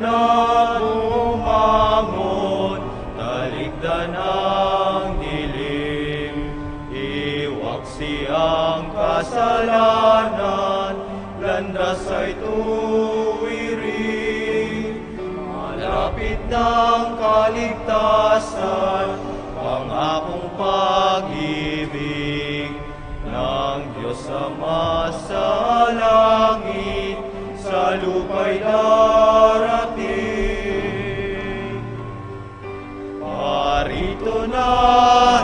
na bumangon, talikdan ang dilim, iwak siyang kasalanan, landas ay tuwirin. Malapit ng kaligtasan, pangakong pag-ibig ng Diyos Ama sa langit, sa lupa'y darating. Parito na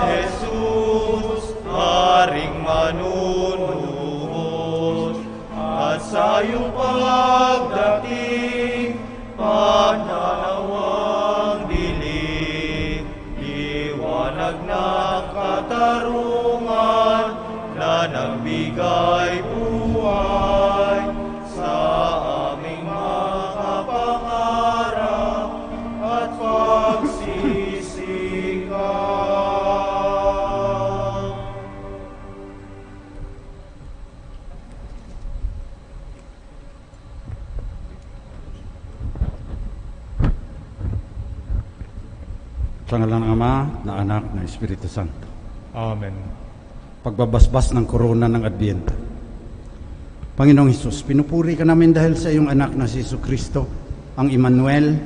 Jesus, Haring manunuhos, at sa iyong pagdating, pananawang dilig, liwanag ng katarungan na nagbigay buhay sa aming mga pangarap at pagsisikap. Sa ngalan ng Ama, na Anak, na Espiritu Santo. Amen. Pagbabasbas ng korona ng Adbyento. Panginoong Hesus, pinupuri ka namin dahil sa iyong anak na si Jesucristo, ang Emmanuel,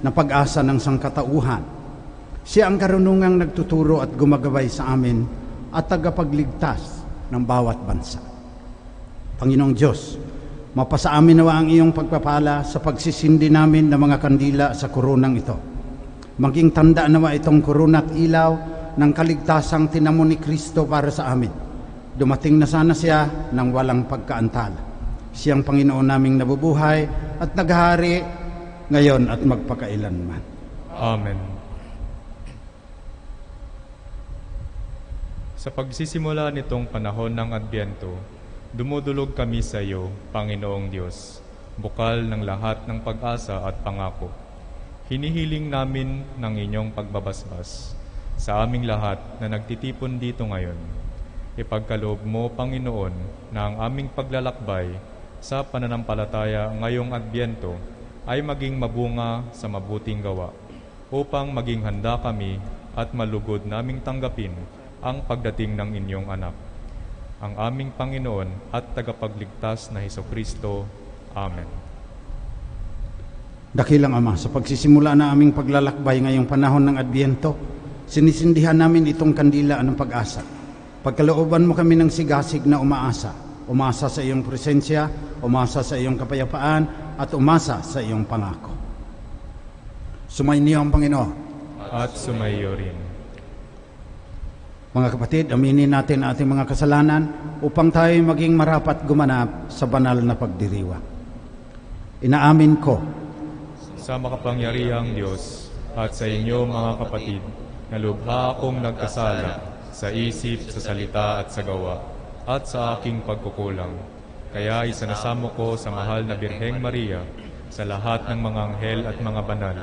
na pag-asa ng sangkatauhan. Siya ang karunungang nagtuturo at gumagabay sa amin at tagapagligtas ng bawat bansa. Panginoong Diyos, mapasa amin nawa ang iyong pagpapala sa pagsisindi namin ng mga kandila sa koronang ito. Maging tanda nawa itong korona at ilaw ng kaligtasang tinamo ni Kristo para sa amin. Dumating na sana siya ng walang pagkaantala. Siyang Panginoon naming nabubuhay at naghahari ngayon at magpakailanman. Amen. Sa pagsisimula nitong panahon ng Adbyento, dumudulog kami sa iyo, Panginoong Diyos, bukal ng lahat ng pag-asa at pangako. Hinihiling namin ng inyong pagbabasbas sa aming lahat na nagtitipon dito ngayon. Ipagkaloob mo, Panginoon, na ang aming paglalakbay sa pananampalataya ngayong Adbyento ay maging mabunga sa mabuting gawa, upang maging handa kami at malugod naming tanggapin ang pagdating ng inyong anak, ang aming Panginoon at tagapagligtas na Hesukristo. Amen. Dakilang Ama, sa pagsisimula na aming paglalakbay ngayong panahon ng Adbyento, sinisindihan namin itong kandila ng pag-asa. Pagkalooban mo kami ng sigasig na umasa sa iyong presensya, umasa sa iyong kapayapaan, at umasa sa iyong pangako. Sumainyo ang Panginoon. At sumaiyo rin. Mga kapatid, aminin natin ating mga kasalanan upang tayo maging marapat gumanap sa banal na pagdiriwang. Inaamin ko Sa makapangyarihang Diyos at sa inyo mga kapatid, na lubha akong nagkasala sa isip, sa salita at sa gawa, at sa aking pagkukulang. Kaya isanasamo ko sa mahal na Birheng Maria, sa lahat ng mga anghel at mga banal,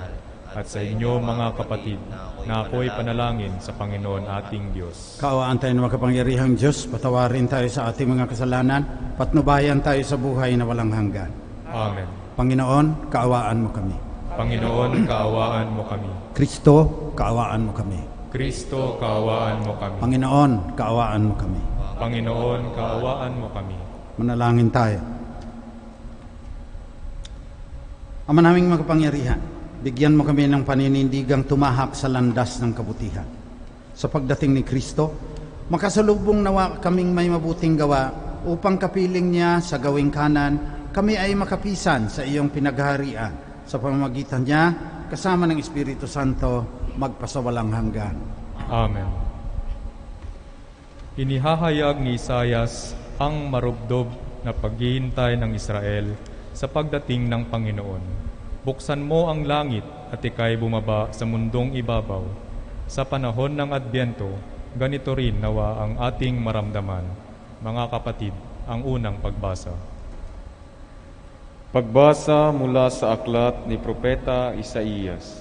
at sa inyo mga kapatid, na ako'y panalangin sa Panginoon ating Diyos. kaawaan tayo ng makapangyarihang Diyos, patawarin tayo sa ating mga kasalanan, patnubayan tayo sa buhay na walang hanggan. Amen. Panginoon, kaawaan mo kami. Panginoon, kaawaan mo kami. Kristo, kaawaan mo kami. Kristo, kaawaan mo kami. Panginoon, kaawaan mo kami. Panginoon, kaawaan mo kami. Manalangin tayo. Ama naming makapangyarihan, bigyan mo kami ng paninindigang tumahak sa landas ng kabutihan. Sa pagdating ni Kristo, makasalubong nawa kaming may mabuting gawa upang kapiling niya sa gawing kanan, kami ay makapisan sa iyong pinagharian. Sa pamamagitan niya, kasama ng Espiritu Santo, magpasawalang hanggan. Amen. Inihahayag ni Isayas ang marubdob na paghihintay ng Israel sa pagdating ng Panginoon. Buksan mo ang langit at ika'y bumaba sa mundong ibabaw. Sa panahon ng Adbyento, ganito rin nawa ang ating maramdaman. Mga kapatid, ang unang pagbasa. Pagbasa mula sa aklat ni Propeta Isaías.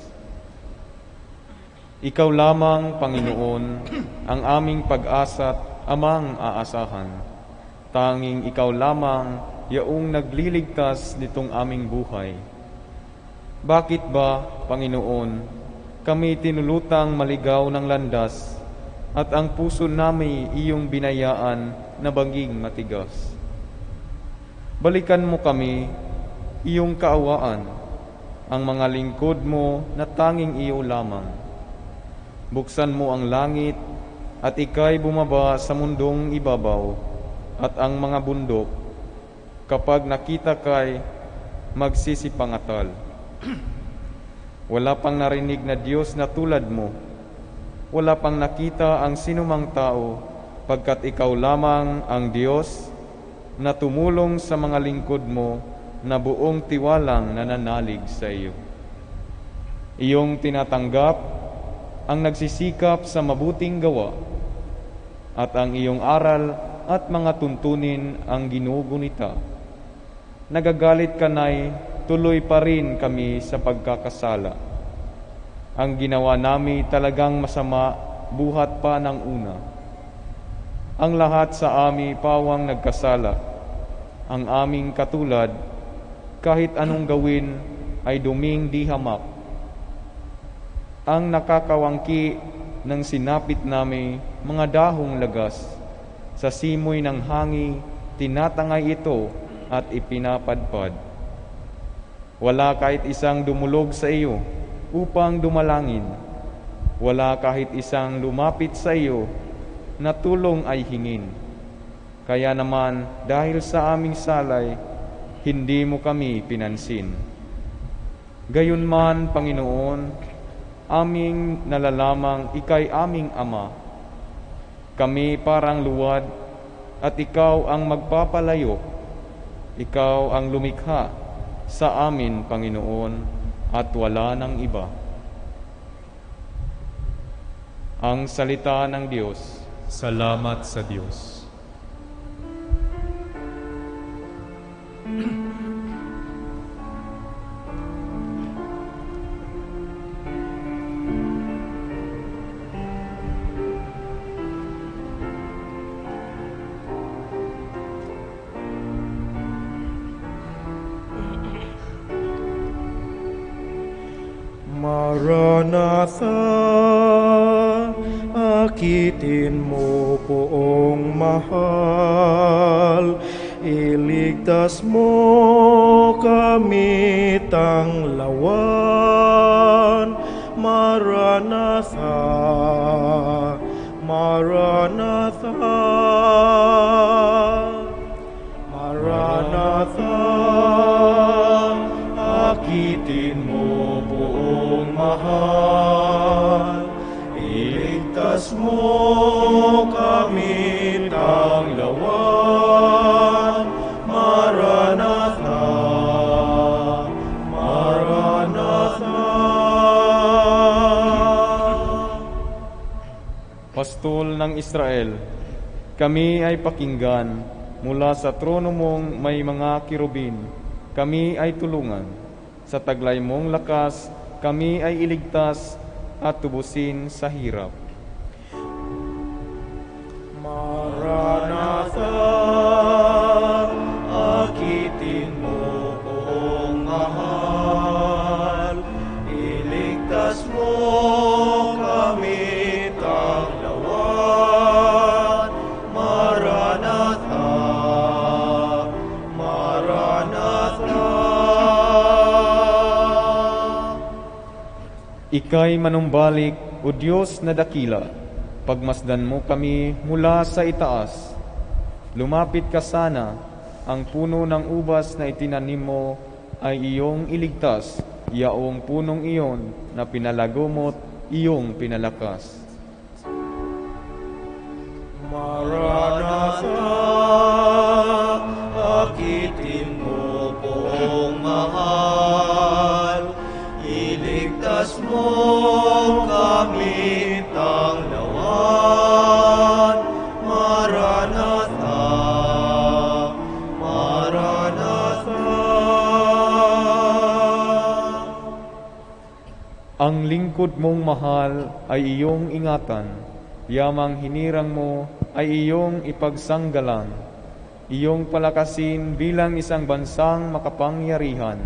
Ikaw lamang, Panginoon, ang aming pag-asa at amang aasahan. Tanging ikaw lamang yaong nagliligtas nitong aming buhay. Bakit ba, Panginoon, kami tinulutang maligaw ng landas at ang puso namin iyong binayaan na baging matigas? Balikan mo kami, iyong kaawaan, ang mga lingkod mo na tanging iyo lamang. Buksan mo ang langit at ika'y bumaba sa mundong ibabaw at ang mga bundok, kapag nakita ka'y magsisipangatal. Wala pang narinig na Diyos na tulad mo. Wala pang nakita ang sinumang tao, pagkat ikaw lamang ang Diyos na tumulong sa mga lingkod mo na buong tiwalang nananalig sa iyo. Iyong tinatanggap ang nagsisikap sa mabuting gawa, at ang iyong aral at mga tuntunin ang ginugunita. Nagagalit ka na'y tuloy pa rin kami sa pagkakasala. Ang ginawa nami talagang masama buhat pa ng una. Ang lahat sa ami pawang nagkasala. Ang aming katulad, kahit anong gawin ay duming di hamak. Ang nakakawangki ng sinapit nami mga dahong lagas, sa simoy ng hangi tinatangay ito at ipinapadpad. Wala kahit isang dumulog sa iyo upang dumalangin. Wala kahit isang lumapit sa iyo na tulong ay hingin. Kaya naman, dahil sa aming salay, hindi mo kami pinansin. Gayunman, Panginoon, aming nalalamang ika'y aming Ama. Kami parang luwad at ikaw ang magpapalayo. Ikaw ang lumikha sa amin, Panginoon, at wala ng iba. Ang salita ng Diyos. Salamat sa Diyos. Maranatha, akitin mo poong mahal, iligtas mo kami tanglawan. Maranatha, Maranatha, Maranatha, akitin mo poong mahal, iligtas mo kami tanglawan. Maranatha, Maranatha. Pastol ng Israel, kami ay pakinggan mula sa trono mong may mga kirubin. Kami ay tulungan. Sa taglay mong lakas, kami ay iligtas at tubusin sa hirap. Maranatha, akitin mo poong mahal, iligtas mo kami tanglawan. Maranatha, Maranatha. Ika'y manumbalik, O Diyos na dakila, pagmasdan mo kami mula sa itaas. Lumapit ka sana, ang puno ng ubas na itinanim mo ay iyong iligtas, yaong punong iyon na pinalago mo't iyong pinalakas. Maranatha, akitin mo poong mahal, iligtas mo kami tanglawan. Maranatha, Maranatha. Ang lingkod mong mahal ay iyong ingatan, yamang hinirang mo ay iyong ipagsanggalang. Iyong palakasin bilang isang bansang makapangyarihan,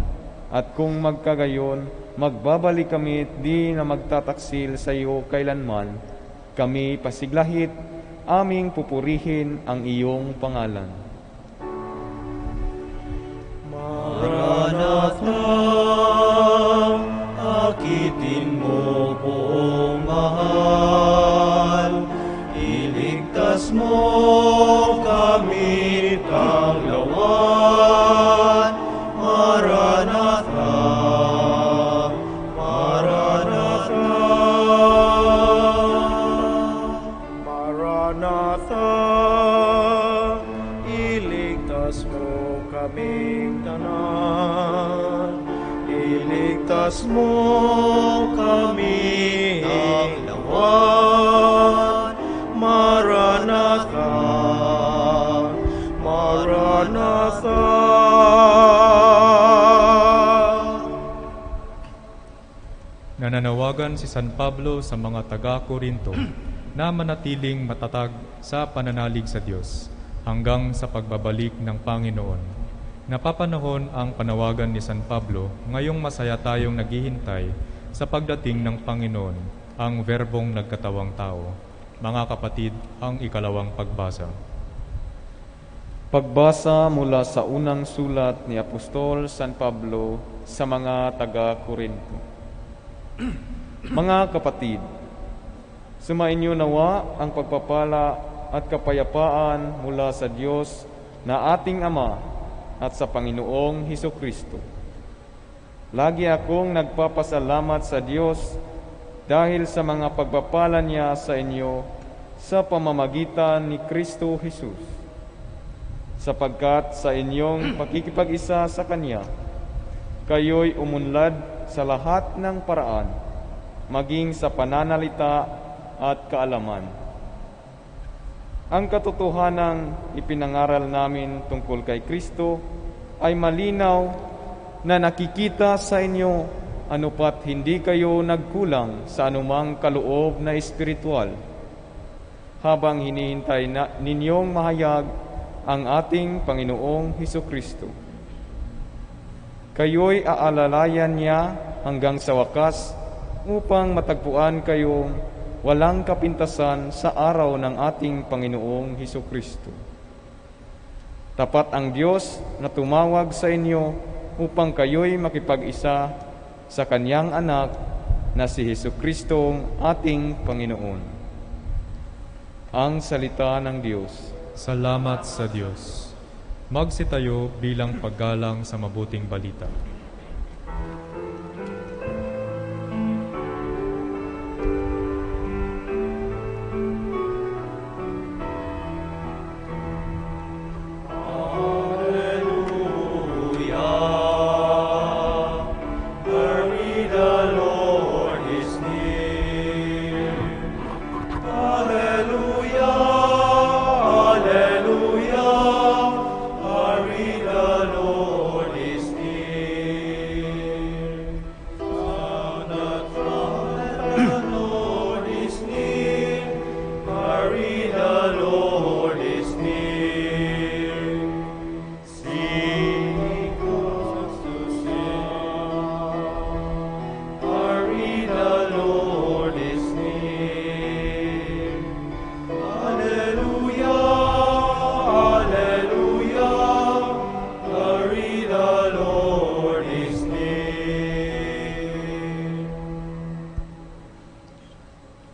At kung magkagayon, magbabalik kami di na magtataksil sa iyo kailanman, kami pasiglahit, aming pupurihin ang iyong pangalan. Maranatha, akitin mo buong mahal, iligtas mo kami tanglawan. Maranatha, Maranatha, Maranatha, iligtas mo kaming tanan, iligtas mo kami tanglawan. Maranatha, Maranatha. Nananawagan si San Pablo sa mga taga-Korinto na manatiling matatag sa pananalig sa Diyos hanggang sa pagbabalik ng Panginoon. Napapanahon ang panawagan ni San Pablo, ngayong masaya tayong naghihintay sa pagdating ng Panginoon, ang verbong nagkatawang tao. Mga kapatid, ang ikalawang pagbasa. Pagbasa mula sa unang sulat ni Apostol San Pablo sa mga taga-Korinto. Mga kapatid, sumainyo nawa ang pagpapala at kapayapaan mula sa Diyos na ating Ama at sa Panginoong Hesukristo. Lagi akong nagpapasalamat sa Diyos dahil sa mga pagpapala niya sa inyo sa pamamagitan ni Kristo Jesus, sapagkat sa inyong pakikipag-isa sa Kanya, kayo'y umunlad sa lahat ng paraan, maging sa pananalita at kaalaman. Ang katotohanang ipinangaral namin tungkol kay Kristo ay malinaw na nakikita sa inyo anupat hindi kayo nagkulang sa anumang kaloob na espiritual, habang hinihintay ninyong mahayag ang ating Panginoong Hesukristo. Kayo'y aalalayan niya hanggang sa wakas upang matagpuan kayong walang kapintasan sa araw ng ating Panginoong Hesukristo. Tapat ang Diyos na tumawag sa inyo upang kayo'y makipag-isa sa Kanyang anak na si Hesukristong ating Panginoon. Ang salita ng Diyos. Salamat sa Diyos. Magsitayo bilang paggalang sa mabuting balita.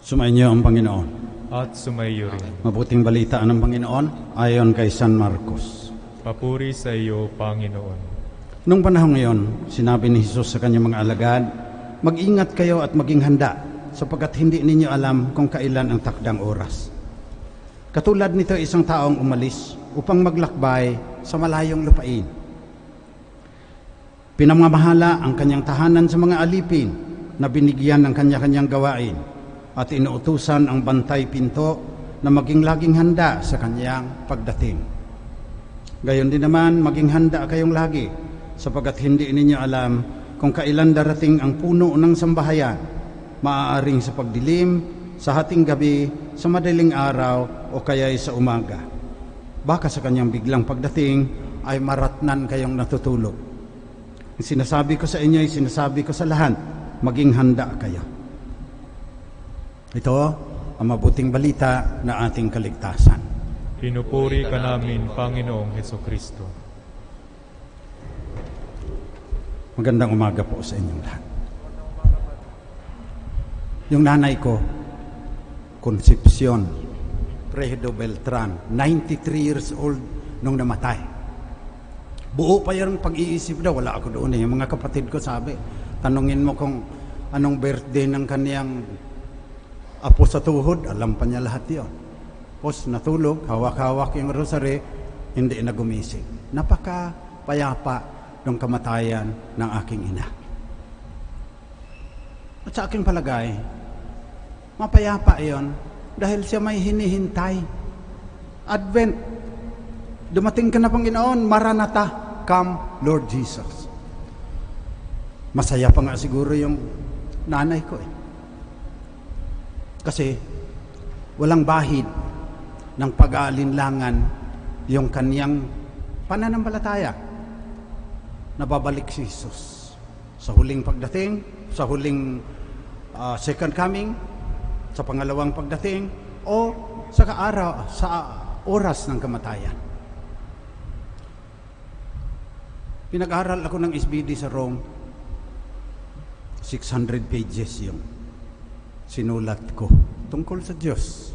Sumainyo ang Panginoon. At sumaiyo rin. Mabuting balita ng Panginoon ayon kay San Marcos. Papuri sa iyo, Panginoon. Nung panahon ngayon, sinabi ni Jesus sa kanyang mga alagad, mag-ingat kayo at maging handa, sapagkat hindi ninyo alam kung kailan ang takdang oras. Katulad nito isang taong umalis upang maglakbay sa malayong lupain. Pinamamahala ang kanyang tahanan sa mga alipin na binigyan ng kanya-kanyang gawain, at inuutusan ang bantay pinto na maging laging handa sa kanyang pagdating. Gayon din naman, maging handa kayong lagi, sapagkat hindi ninyo alam kung kailan darating ang puno ng sambahayan, maaaring sa pagdilim, sa hating gabi, sa madaling araw, o kaya'y sa umaga. Baka sa kanyang biglang pagdating ay maratnan kayong natutulog. Ang sinasabi ko sa inyo, sinasabi ko sa lahat, maging handa kayo. Ito ang mabuting balita na ating kaligtasan. Pinupuri ka namin, Panginoong Hesukristo. Magandang umaga po sa inyong lahat. Yung nanay ko, Concepcion Prejedo Beltran, 93 years old nung namatay. Buo pa yung pag-iisip daw, wala ako doon eh. Yung mga kapatid ko sabi, tanungin mo kung anong birthday ng kaniyang apo sa tuhod, alam pa niya lahat yun. Tapos natulog, hawak-hawak yung rosary, hindi na gumising. Napaka-payapa ng kamatayan ng aking ina. At sa aking palagay, mapayapa yon dahil siya may hinihintay. Advent. Dumating ka na, Panginoon, Maranatha, come Lord Jesus. Masaya pa nga siguro yung nanay ko eh. Kasi walang bahid ng pag-aalinlangan yung kaniyang pananampalataya. Nababalik si Jesus sa huling pagdating, sa huling second coming, sa pangalawang pagdating, o sa oras ng kamatayan. Pinag-aral ako ng SBD sa Rome. 600 pages yung sinulat ko tungkol sa Diyos.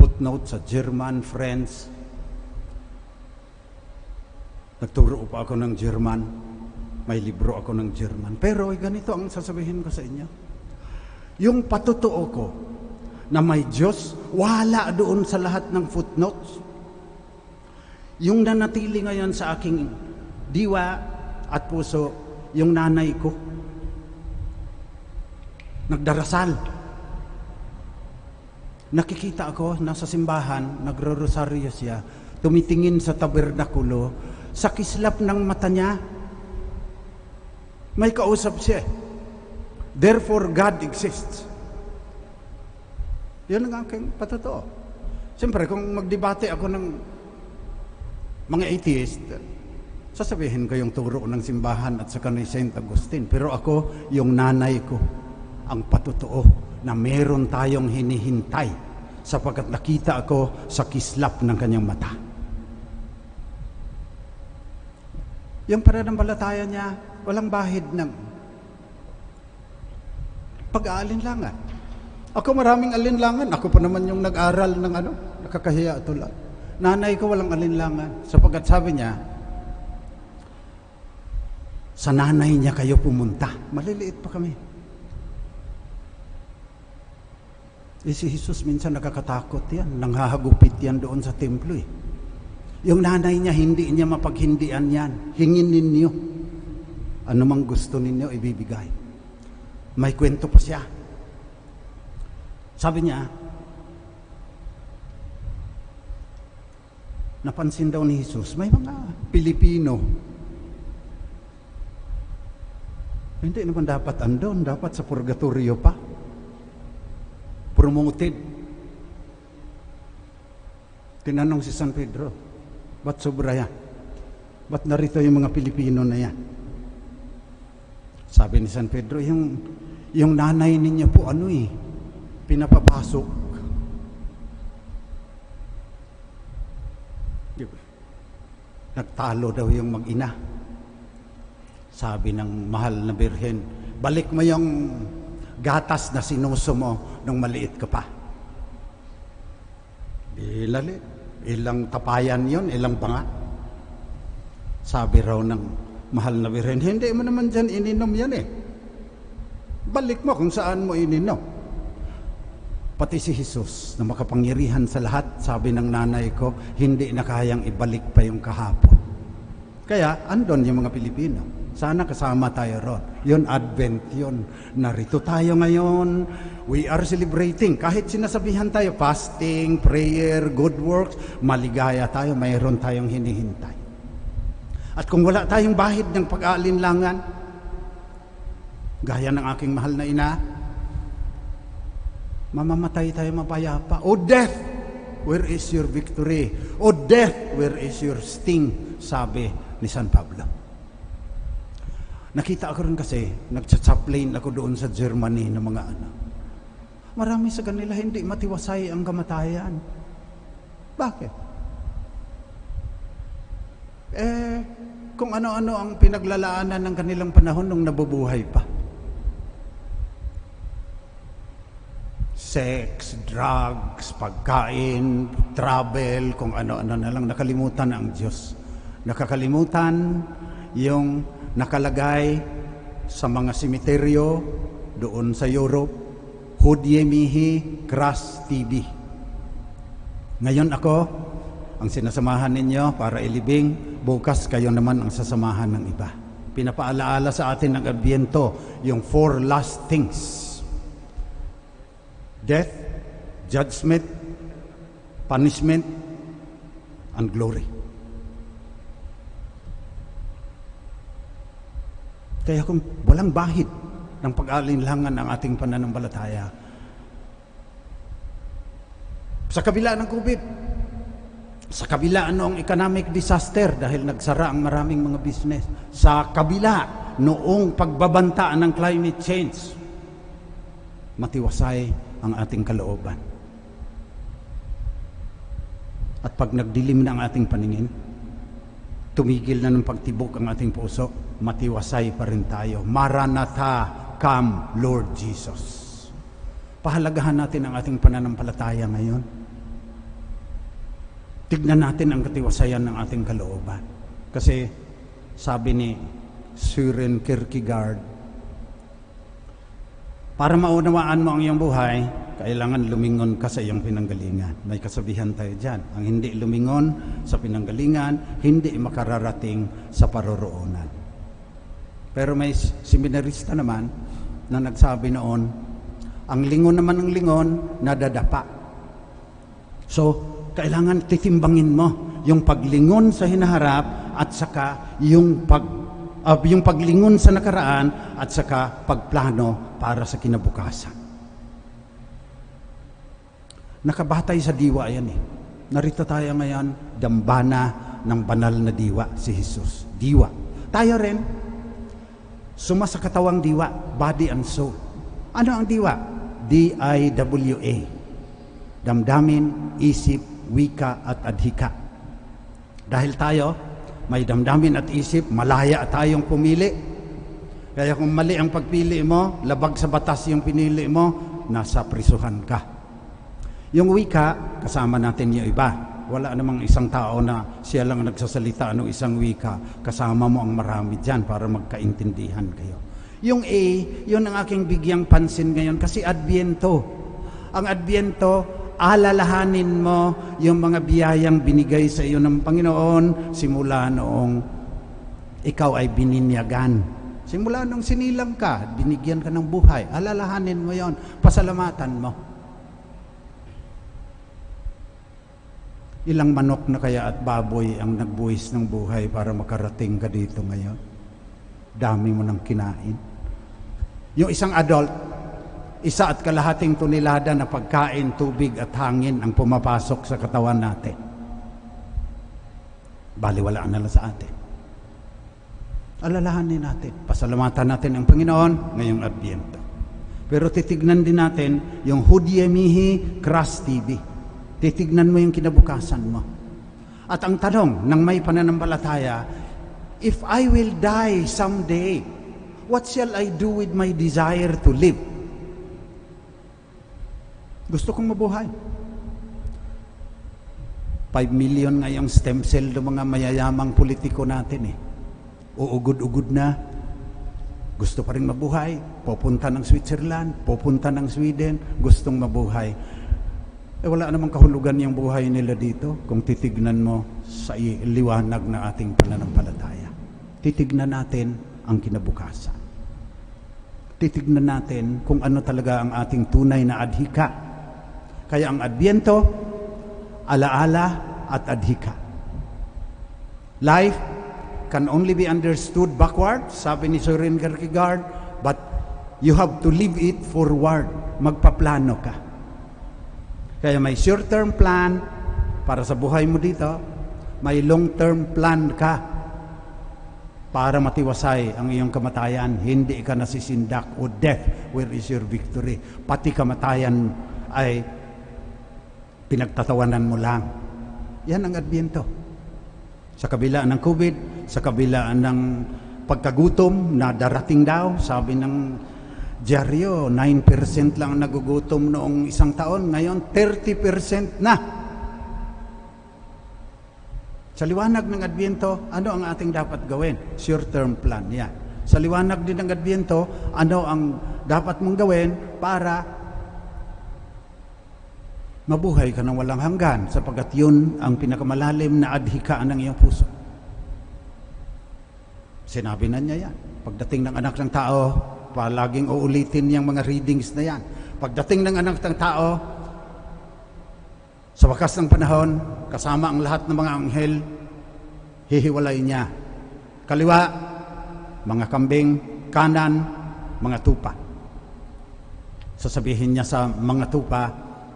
Footnote sa German, French. Nagturo pa ako ng German. May libro ako ng German. Pero ganito ang sasabihin ko sa inyo. Yung patotoo ko na may Diyos, wala doon sa lahat ng footnotes. Yung nanatili ngayon sa aking diwa at puso, yung nanay ko. Nagdarasal. Nakikita ako, nasa simbahan, nagro-rosaryo siya, tumitingin sa tabernakulo, sa kislap ng mata niya, may kausap siya. Therefore, God exists. Yan ang aking patotoo. Siyempre, kung magdebate ako ng mga atheist, sasabihin ko yung turo ng simbahan at saka ni Saint Agustin. Pero ako, yung nanay ko, ang patotoo na meron tayong hinihintay sapagkat nakita ako sa kislap ng kanyang mata. Yung pananampalataya niya, walang bahid ng pag-aalinlangan. Ako maraming alinlangan. Ako pa naman yung nag-aral ng nakakahiya ito lang. Nanay ko walang alinlangan. Sapagkat sabi niya, sa nanay niya kayo pumunta. Maliliit pa kami. Si Jesus minsan nakakatakot yan. Nanghahagupit yan doon sa templo eh. Yung nanay niya, hindi niya mapaghindian yan. Hingin ninyo. Ano mang gusto ninyo, ibibigay. May kwento pa siya. Sabi niya, napansin daw ni Jesus, may mga Pilipino. Hindi naman dapat andon, dapat sa purgatorio pa. Promoted. Tinanong si San Pedro, ba't sobra yan? Ba't narito yung mga Pilipino na yan? Sabi ni San Pedro, yung nanay ninyo po, pinapapasok. Nagtalo daw yung mag-ina. Sabi ng mahal na birhen, balik mo yung gatas na sinuso mo nung maliit ka pa. Ilang tapayan yon, ilang banga. Sabi raw ng mahal na birhen, hindi mo naman dyan ininom yan eh. Balik mo kung saan mo ininom. Pati si Jesus na makapangyarihan sa lahat, sabi ng nanay ko, hindi na kayang ibalik pa yung kahapon. Kaya andon yung mga Pilipino. Sana kasama tayo ron. Yun, Advent yun. Narito tayo ngayon. We are celebrating. Kahit sinasabihan tayo, fasting, prayer, good works, maligaya tayo, mayroon tayong hinihintay. At kung wala tayong bahid ng pag-aalinlangan, gaya ng aking mahal na ina, mamamatay tayo mapayapa. O death, where is your victory? O death, where is your sting? Sabi ni San Pablo. Nakita ko rin kasi, nagchat-chaplain ako doon sa Germany ng mga anak. Marami sa kanila hindi matiwasay ang kamatayan. Bakit? Kung ano-ano ang pinaglalaanan ng kanilang panahon nung nabubuhay pa. Sex, drugs, pagkain, travel, kung ano-ano na lang. Nakalimutan ang Diyos. Nakakalimutan yung nakalagay sa mga simeteryo doon sa Europe, Hodie mihi Kras TV. Ngayon ako ang sinasamahan ninyo para ilibing, bukas kayo naman ang sasamahan ng iba. Pinapaalaala sa atin ng Adbyento yung 4 last things: death, judgment, punishment, and glory. Kaya kung walang bahid ng pag-alinlangan ang ating pananampalataya, sa kabila ng COVID, sa kabila noong economic disaster dahil nagsara ang maraming mga business, sa kabila noong pagbabanta ng climate change, matiwasay ang ating kalooban. At pag nagdilim na ang ating paningin, tumigil na ng pagtibok ang ating puso, matiwasay pa rin tayo. Maranatha, come Lord Jesus. Pahalagahan natin ang ating pananampalataya ngayon. Tignan natin ang katiwasayan ng ating kalooban. Kasi sabi ni Søren Kierkegaard, para maunawaan mo ang iyong buhay, kailangan lumingon ka sa iyong pinanggalingan. May kasabihan tayo dyan. Ang hindi lumingon sa pinanggalingan, hindi makararating sa paroroonan. Pero may seminarista naman na nagsabi noon, ang lingon naman ng lingon, nadadapa. So, kailangan titimbangin mo yung paglingon sa hinaharap at saka yung paglingon sa nakaraan at saka pagplano para sa kinabukasan. Nakabatay sa diwa yan eh. Narito tayo ngayon, dambana ng banal na diwa, si Jesus. Diwa. Tayo rin, suma sa katawang diwa, body and soul. Ano ang diwa? D-I-W-A. Damdamin, isip, wika at adhika. Dahil tayo may damdamin at isip, malaya tayong pumili. Kaya kung mali ang pagpili mo, labag sa batas yung pinili mo, nasa prisuhan ka. Yung wika, kasama natin yung iba. Wala namang isang tao na siya lang nagsasalita ng isang wika. Kasama mo ang marami dyan para magkaintindihan kayo. Yung A, yun ang aking bigyang pansin ngayon kasi Adbyento. Ang Adbyento, alalahanin mo yung mga biyayang binigay sa iyo ng Panginoon simula noong ikaw ay bininyagan. Simula nung sinilang ka, binigyan ka ng buhay. Alalahanin mo yon, pasalamatan mo. Ilang manok na kaya at baboy ang nagbuwis ng buhay para makarating ka dito ngayon? Dami mo nang kinain. Yung isang adult, 1.5 tonelada na pagkain, tubig at hangin ang pumapasok sa katawan natin. Baliwalaan na lang sa atin. Alalahanin natin, pasalamatan natin ang Panginoon ngayong Adbyento. Pero titignan din natin yung Hodie mihi Kras TV. Titignan mo yung kinabukasan mo. At ang tanong ng may pananampalataya, if I will die someday, what shall I do with my desire to live? Gusto kong mabuhay. 5 million ngayong stem cell ng mga mayayamang politiko natin eh. Uugod-ugod na. Gusto pa rin mabuhay. Pupunta ng Switzerland, pupunta ng Sweden, gustong mabuhay. Wala namang kahulugan yung buhay nila dito kung titignan mo sa liwanag ng ating pananampalataya. Titignan natin ang kinabukasan. Titignan natin kung ano talaga ang ating tunay na adhika. Kaya ang Adbyento, alaala at adhika. Life can only be understood backward, sabi ni Søren Kierkegaard, but you have to live it forward. Magpaplano ka. Kaya may short-term plan para sa buhay mo dito, may long-term plan ka para matiwasay ang iyong kamatayan. Hindi ka nasisindak. O death, where is your victory? Pati kamatayan ay pinagtatawanan mo lang. Yan ang Adbyento. Sa kabila ng COVID, sa kabila ng pagkagutom na darating daw, sabi ng dyaryo, 9% lang nagugutom noong isang taon, ngayon 30% na. Sa liwanag ng Adbyento, ano ang ating dapat gawin? Short-term plan, yan. Sa liwanag din ng Adbyento, ano ang dapat mong gawin para mabuhay ka ng walang hanggan, sapagkat yun ang pinakamalalim na adhikaan ng iyong puso. Sinabi na niya yan. Pagdating ng anak ng tao, palaging uulitin niyang mga readings na yan. Pagdating ng anak ng tao, sa wakas ng panahon, kasama ang lahat ng mga anghel, hihiwalay niya. Kaliwa, mga kambing, kanan, mga tupa. Sasabihin niya sa mga tupa,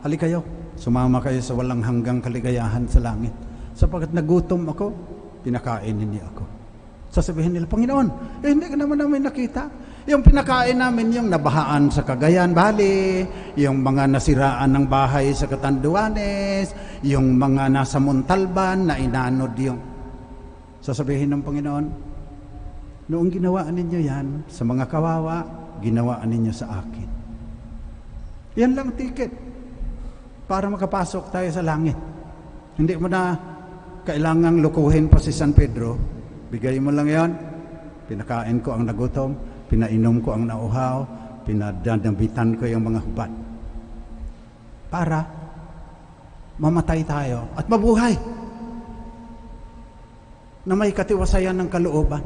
halika kayo, sumama kayo sa walang hanggang kaligayahan sa langit. Sapagkat nagutom ako, pinakain niyo ako. Sasabihin nila, Panginoon, hindi ka naman namin nakita. Yung pinakain namin, yung nabahaan sa Cagayan Valley, yung mga nasiraan ng bahay sa Catanduanes, yung mga nasa Montalban na inanod yung... Sasabihin ng Panginoon, noong ginawa ninyo yan, sa mga kawawa, ginawa ninyo sa akin. Yan lang ticket para makapasok tayo sa langit. Hindi mo na kailangang lukuhin pa si San Pedro. Bigay mo lang yan, pinakain ko ang nagutom, pinainom ko ang nauhaw, pinadanabitan ko yung mga hubad. Para mamatay tayo at mabuhay na may katiwasayan ng kalooban.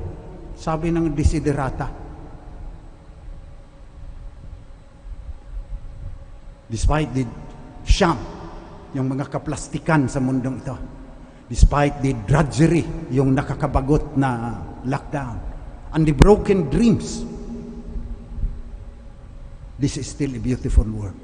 Sabi ng Desiderata, despite the sham, yung mga kaplastikan sa mundong ito, despite the drudgery, yung nakakabagot na lockdown, and the broken dreams, this is still a beautiful world.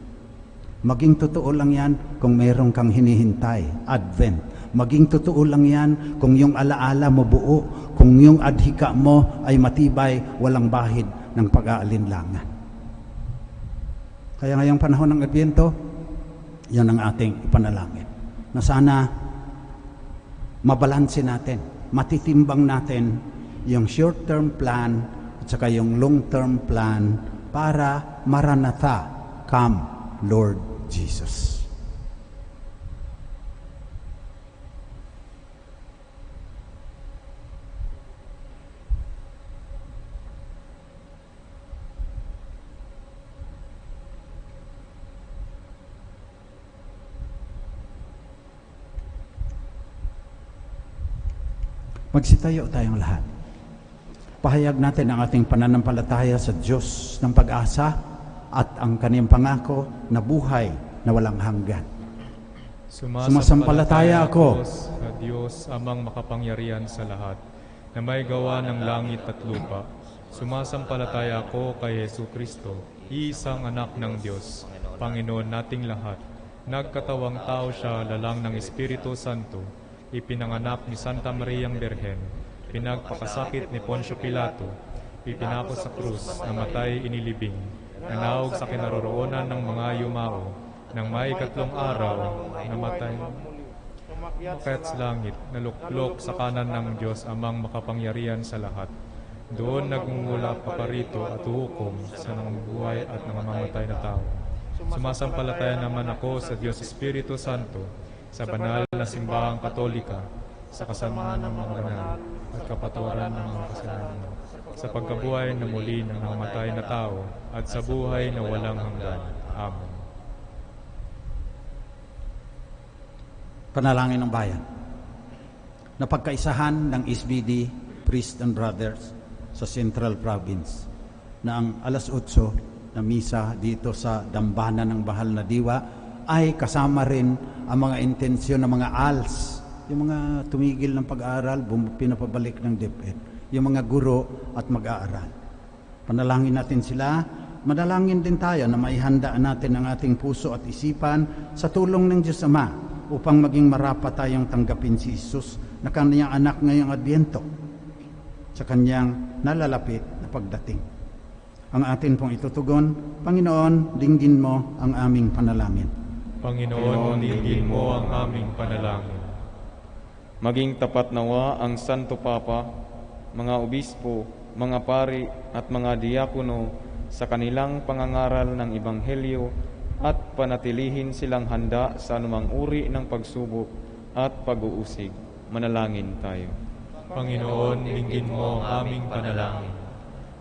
Maging totoo lang yan kung meron kang hinihintay, Advent. Maging totoo lang yan kung yung alaala mo buo, kung yung adhika mo ay matibay, walang bahid ng pag-aalinlangan. Kaya ngayong panahon ng Adbyento, yan ang ating ipanalangin. Na sana mabalansin natin, matitimbang natin yung short-term plan at saka yung long-term plan para Maranatha, come Lord Jesus. Magsitayo tayong lahat. Pahayag natin ang ating pananampalataya sa Diyos ng pag-asa at ang kaniyang pangako na buhay na walang hanggan. Sumasampalataya ako sa Diyos amang makapangyarihan sa lahat, na may gawa ng langit at lupa. Sumasampalataya ako kay Jesucristo, iisang anak ng Diyos, Panginoon nating lahat. Nagkatawang tao siya, lalang ng Espiritu Santo, ipinanganak ni Santa Mariang Birhen, pinagpakasakit ni Poncio Pilato, ipinako sa krus, namatay inilibing, nanawag sa kinaroroonan ng mga yumao, nang may ikatlong araw, namatay, umakyat sa langit, naluklok sa kanan ng Diyos amang makapangyarihan sa lahat. Doon nagmumula paparito at hukom sa nangabubuhay at nangangamatay na tao. Sumasampalataya naman ako sa Diyos Espiritu Santo, sa banal na simbahang katolika, sa kasamaan ng mga banal at kapatawaran ng mga kasalanan, sa pagkabuhay na muli ng namatay na tao at sa buhay na walang hanggan. Amen. Panalangin ng bayan. Napagkaisahan ng SBD, Priest and Brothers sa Central Province na ang alas 8 na misa dito sa Dambana ng Bahal na Diwa ay kasama rin ang mga intensyon ng mga ALS, yung mga tumigil ng pag-aaral, pinapabalik ng DepEd, yung mga guro at mag-aaral. Panalangin natin sila, manalangin din tayo na maihanda natin ang ating puso at isipan sa tulong ng Diyos Ama upang maging marapat tayong tanggapin si Jesus na kaniyang anak ngayong Adbyento. sa kanyang nalalapit na pagdating. Ang atin pong itutugon, Panginoon, dinggin mo ang aming panalangin. Panginoon, dinggin mo ang aming panalangin. Maging tapat nawa ang Santo Papa, mga obispo, mga pari at mga diakono sa kanilang pangangaral ng Ebanghelyo at panatilihin silang handa sa anumang uri ng pagsubok at pag-uusig. Manalangin tayo. Panginoon, dinggin mo ang aming panalangin.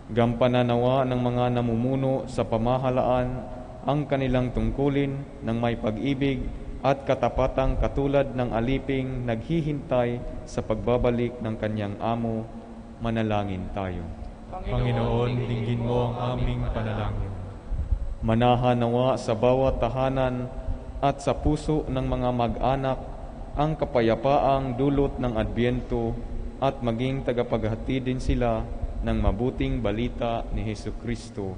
Gampanan nawa ng mga namumuno sa pamahalaan ang kanilang tungkulin ng may pag-ibig at katapatang katulad ng aliping naghihintay sa pagbabalik ng kanyang amo. Manalangin tayo. Panginoon, dinggin mo ang aming panalangin. Manahan nawa sa bawat tahanan at sa puso ng mga mag-anak ang kapayapaang dulot ng Adbyento at maging tagapaghatid din sila ng mabuting balita ni Hesukristo.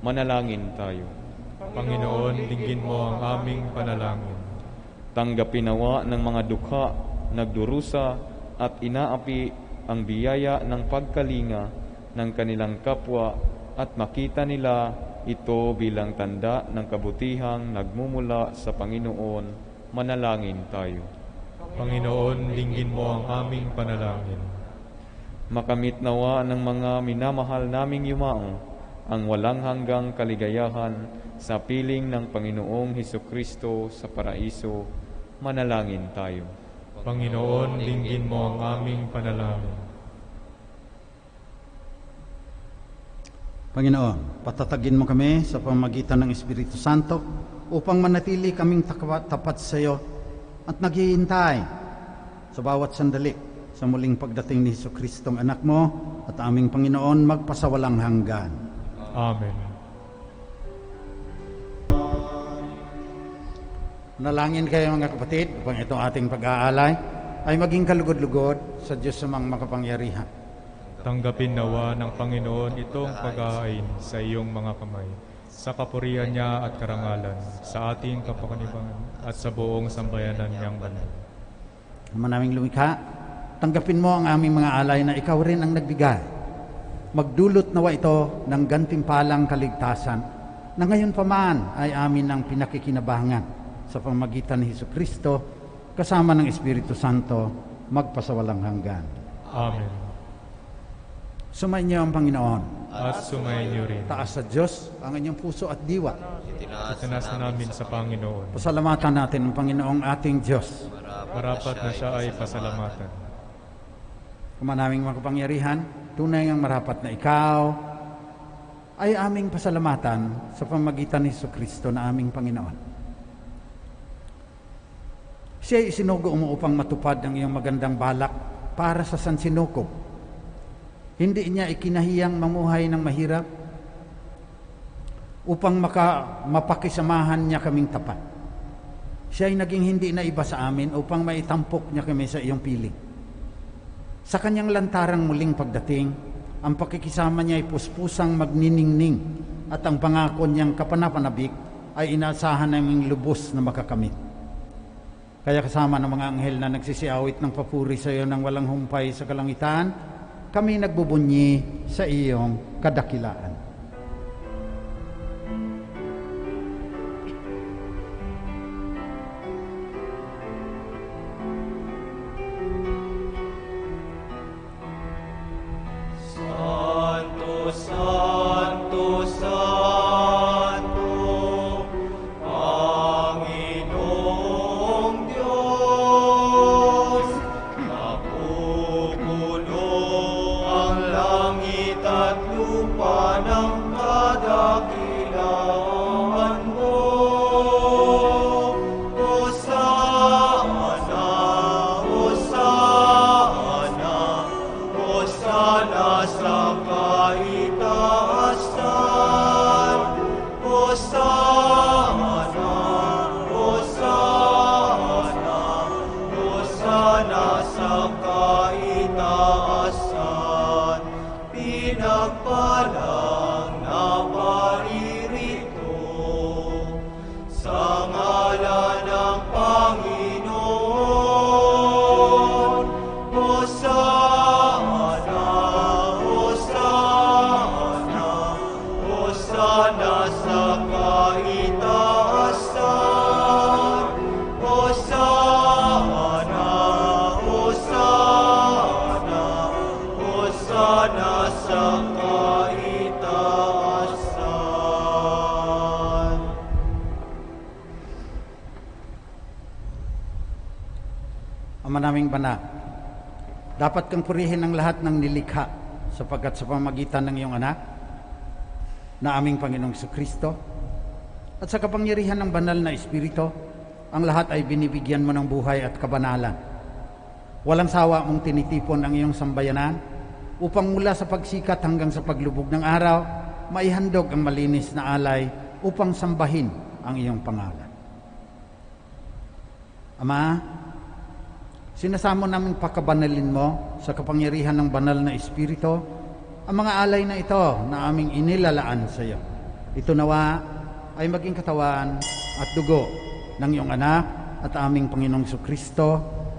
Manalangin tayo. Panginoon, dinggin mo ang aming panalangin. Tanggapin nawa ng mga dukha, nagdurusa at inaapi ang biyaya ng pagkalinga ng kanilang kapwa at makita nila ito bilang tanda ng kabutihang nagmumula sa Panginoon. Manalangin tayo. Panginoon, dinggin mo ang aming panalangin. Makamit nawa ng mga minamahal naming yumao ang walang hanggang kaligayahan sa piling ng Panginoong Hesukristo sa paraiso. Manalangin tayo. Panginoon, dinggin mo ang aming panalangin. Panginoon, patatagin mo kami sa pamamagitan ng Espiritu Santo upang manatili kaming tapat sa iyo at naghihintay sa bawat sandali sa muling pagdating ni Jesucristong anak mo at aming Panginoon magpasawalang hanggan. Amen. Nalangin kayo mga kapatid upang itong ating pag-aalay ay maging kalugod-lugod sa Diyos sa mga makapangyarihan. Tanggapin nawa ng Panginoon itong pag-aayin sa iyong mga kamay, sa kapurihan niya at karangalan, sa ating kapakanibangan at sa buong sambayanan niyang banal. Ama naming lumikha, tanggapin mo ang aming mga alay na ikaw rin ang nagbigay. Magdulot nawa ito ng gantimpalang kaligtasan na ngayon pa man ay amin ang pinakikinabangan sa pamagitan ni Hesukristo kasama ng Espiritu Santo magpasawalang hanggan. Amen. Sumayin niyo ang Panginoon. At sumayin niyo rin. Taas sa Diyos ang inyong puso at diwa. Itinas namin sa Panginoon. Pasalamatan natin ang Panginoong ating Diyos. Marapat na siya ay pasalamatan. Ama naming makapangyarihan, tunay ang marapat na ikaw ay aming pasalamatan sa pamagitan ni Hesukristo na aming Panginoon. Siya ay isinugo mo upang matupad ang iyong magandang balak para sa sansinukob. Hindi niya ikinahiyang mamuhay ng mahirap upang mapakisamahan niya kaming tapat. Siya ay naging hindi na iba sa amin upang maitampok niya kami sa iyong piling. Sa kanyang lantarang muling pagdating, ang pakikisama niya ay puspusang magniningning at ang pangako niyang kapanapanabik ay inaasahan naming lubos na makakamit. Kaya kasama ng mga anghel na nagsisiawit ng papuri sa iyo ng walang humpay sa kalangitan, kami nagbubunyi sa iyong kadakilaan. Santo, Santo, Santo, Panginoong Diyos, napupuno ang langit at lupa ng kadakilaan mo. Hosana, Hosana, Hosana sa kaitaasan. Hosana, Hosana, Hosana sa kaitaasan. Pinagpalang na paririto sa ngalan ng Panginoon. Hosana, Ama naming banal, dapat kang purihin ang lahat ng nilikha sapagkat sa pamagitan ng iyong anak na aming Panginoong Kristo at sa kapangyarihan ng banal na Espiritu, ang lahat ay binibigyan mo ng buhay at kabanalan. Walang sawa mong tinitipon ang iyong sambayanan upang mula sa pagsikat hanggang sa paglubog ng araw, maihandog ang malinis na alay upang sambahin ang iyong pangalan. Ama, sinasamo namin pakabanalin mo sa kapangyarihan ng banal na Espiritu ang mga alay na ito na aming inilalaan sa iyo. Ito nawa ay maging katawan at dugo ng iyong anak at aming Panginoong Kristo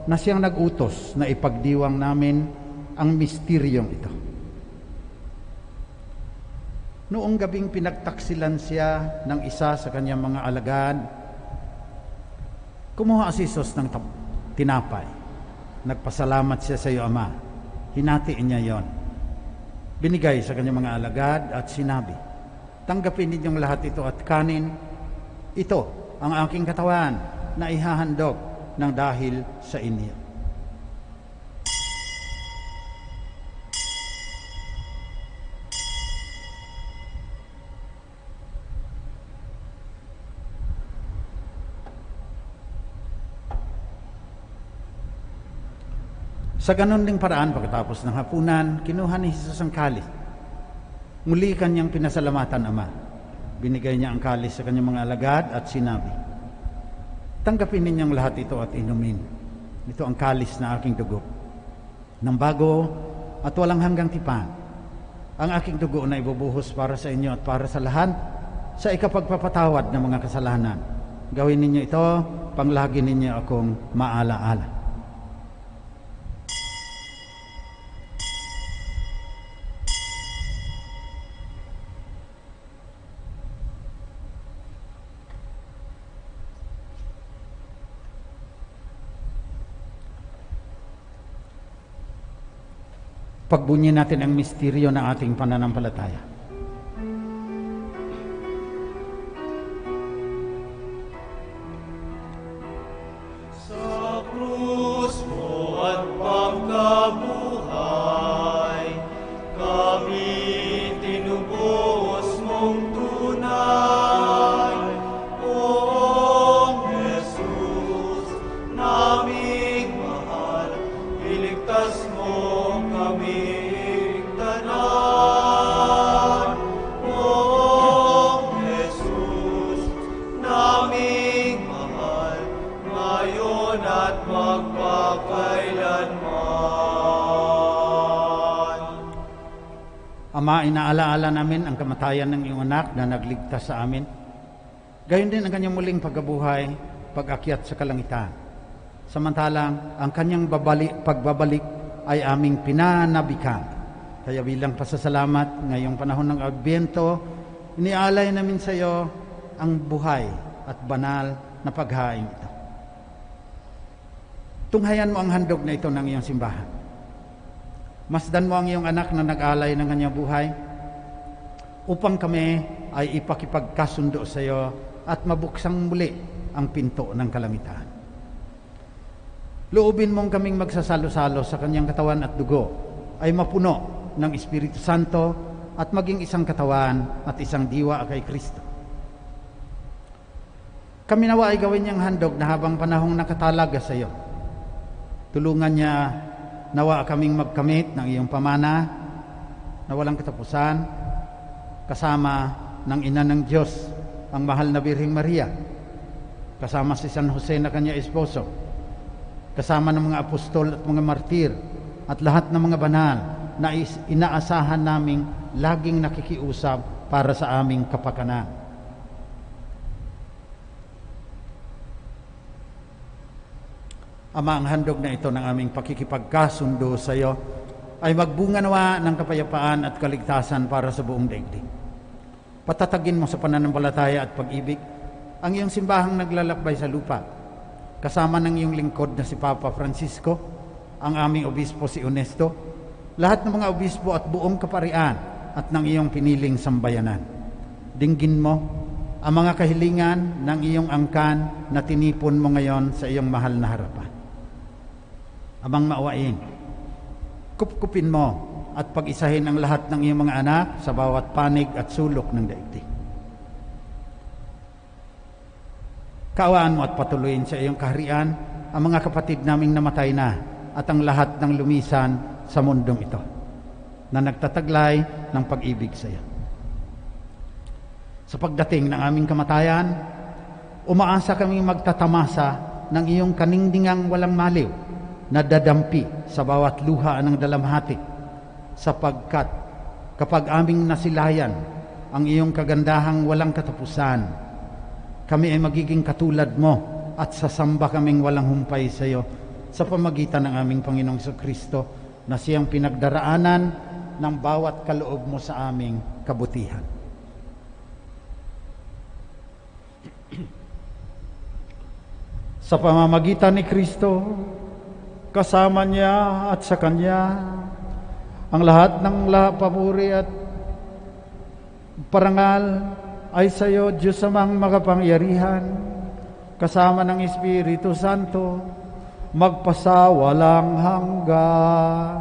na siyang nag-utos na ipagdiwang namin ang misteryong ito. Noong gabing pinagtaksilan siya ng isa sa kanyang mga alagad, kumuha si Jesus ng tinapay. Nagpasalamat siya sa iyo, Ama. Hinatiin niya yon. Binigay sa kanyang mga alagad at sinabi, tanggapin ninyong lahat ito at kanin. Ito ang aking katawan na ihahandog ng dahil sa inyo. Sa ganon ding paraan, pagkatapos ng hapunan, kinuha ni Jesus ang kalis. Muli kanyang pinasalamatan, Ama. Binigay niya ang kalis sa kanyang mga alagad at sinabi, tanggapin ninyong lahat ito at inumin. Ito ang kalis na aking dugo, ng bago at walang hanggang tipan. Ang aking dugo na ibubuhos para sa inyo at para sa lahat sa ikapagpapatawad ng mga kasalanan. Gawin ninyo ito, panglagi ninyo akong maalaala. Pagbunyin natin ang misteryo ng ating pananampalataya. Sa krus mo at pagkabuhay, kami tinubos mong tunay. O Jesus, naming mahal, iligtas mo kami. Ama, inaalaala namin ang kamatayan ng iyong anak na nagligtas sa amin. Gayon din ang kanyang muling pagkabuhay, pag-akyat sa kalangitan. Samantalang ang kanyang pagbabalik ay aming pinanabikan. Kaya bilang pasasalamat ngayong panahon ng Adbyento, inialay namin sa iyo ang buhay at banal na paghaing ito. Tunghayan mo ang handog na ito ng iyong simbahan. Masdan mo ang iyong anak na nag-alay ng kanyang buhay upang kami ay ipakipagkasundo sa iyo at mabuksang muli ang pinto ng kalangitan. Loobin mong kaming magsasalo-salo sa kanyang katawan at dugo ay mapuno ng Espiritu Santo at maging isang katawan at isang diwa kay Kristo. Kami nawa ay gawin niyang handog na habang panahong nakatalaga sa iyo. Tulungan niya nawa kaming magkamit ng iyong pamana na walang katapusan, kasama ng Ina ng Diyos, ang mahal na Birheng Maria, kasama si San Jose na kanya esposo, kasama ng mga apostol at mga martir, at lahat ng mga banal na inaasahan naming laging nakikiusap para sa aming kapakanan. Ama, ang handog na ito ng aming pakikipagkasundo sa iyo ay magbunga nawa ng kapayapaan at kaligtasan para sa buong daigdig. Patatagin mo sa pananampalataya at pag-ibig ang iyong simbahang naglalakbay sa lupa, kasama ng iyong lingkod na si Papa Francisco, ang aming obispo si Ernesto, lahat ng mga obispo at buong kaparian at ng iyong piniling sambayanan. Dinggin mo ang mga kahilingan ng iyong angkan na tinipon mo ngayon sa iyong mahal na harapan. Amang maawain, kupkupin mo at pag-isahin ang lahat ng iyong mga anak sa bawat panig at sulok ng daigdig. Kaawaan mo at patuloyin sa iyong kaharian ang mga kapatid naming namatay na at ang lahat ng lumisan sa mundong ito na nagtataglay ng pag-ibig sa iyo. Sa pagdating ng aming kamatayan, umaasa kaming magtatamasa ng iyong kaningdingang walang maliw na dadampi sa bawat luha ng dalamhati, sapagkat kapag aming nasilayan ang iyong kagandahang walang katapusan, kami ay magiging katulad mo at sasamba kaming walang humpay sa iyo sa pamagitan ng aming Panginoong Jesucristo na siyang pinagdaraanan ng bawat kaloob mo sa aming kabutihan. Sa pamamagitan ni Kristo, kasama niya at sa Kanya, ang lahat ng papuri at parangal ay sa iyo, Diyos amang makapangyarihan, kasama ng Espiritu Santo, magpasawalang hanggan.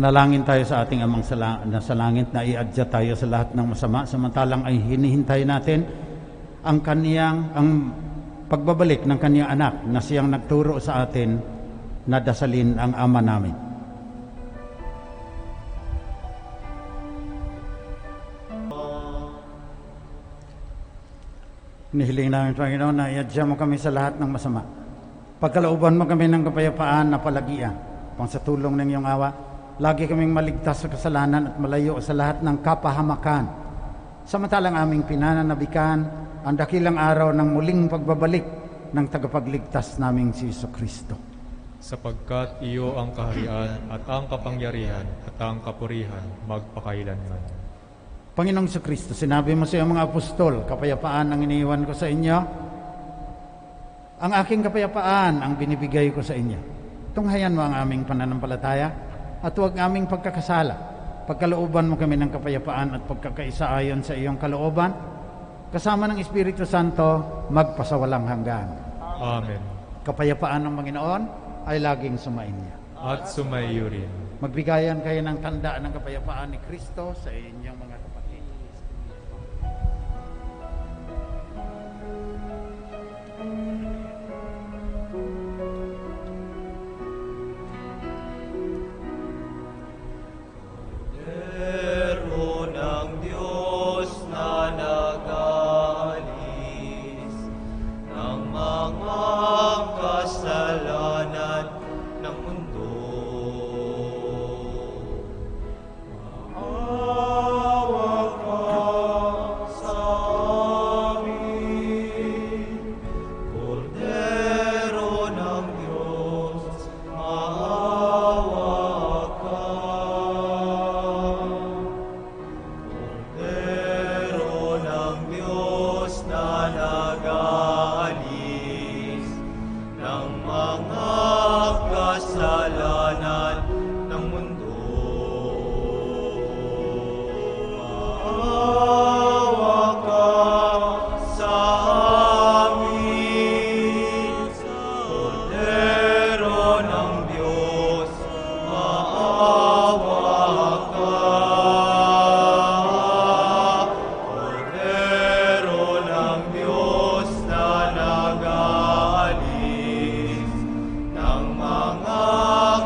Manalangin tayo sa ating Amang nasa langit na iadya tayo sa lahat ng masama, samantalang ay hinihintay natin ang pagbabalik ng kaniyang anak na siyang nagturo sa atin na dasalin ang Ama namin. Hinihiling namin, Panginoon, na iadya mo kami sa lahat ng masama. Pagkalooban mo kami ng kapayapaan na palagian, pang sa tulong ng iyong awa, lagi kaming maligtas sa kasalanan at malayo sa lahat ng kapahamakan. Samantalang aming pinananabikan ang dakilang araw ng muling pagbabalik ng tagapagligtas naming si Jesucristo. Sapagkat iyo ang kaharian at ang kapangyarihan at ang kapurihan magpakailanman. Panginoong Jesucristo, sinabi mo sa iyong mga apostol, kapayapaan ang iniiwan ko sa inyo. Ang aking kapayapaan ang binibigay ko sa inyo. Tunghayan mo ang aming pananampalataya at huwag aming pagkakasala. Pagkalooban mo kami ng kapayapaan at pagkakaisa ayon sa iyong kalooban, kasama ng Espiritu Santo, magpasawalang hanggan. Amen. Kapayapaan ng Panginoon ay laging sumainyo. At sumaiyo rin. Magbigayan kayo ng tanda ng kapayapaan ni Kristo sa inyong mga kapatid.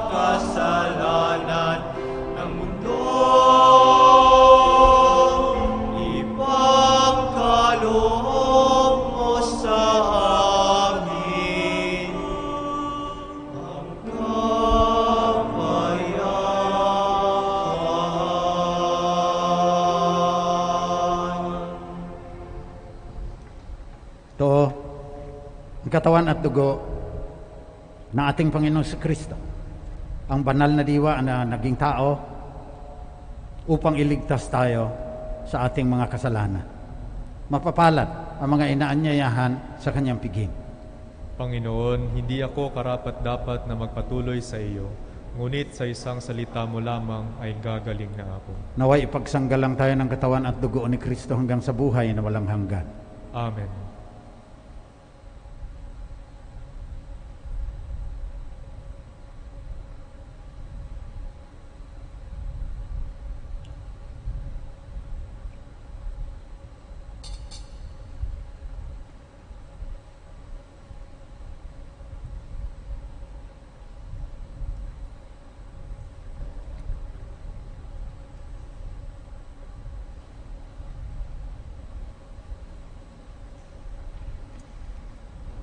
Kas katawan at dugo ng ating Panginoong Kristo, ang banal na diwa na naging tao upang iligtas tayo sa ating mga kasalanan. Mapapalad ang mga inaanyayahan sa kanyang piging. Panginoon, hindi ako karapat-dapat na magpatuloy sa iyo, ngunit sa isang salita mo lamang ay gagaling na ako. Naway ipagsanggalang tayo ng katawan at dugo ni Kristo hanggang sa buhay na walang hanggan. Amen.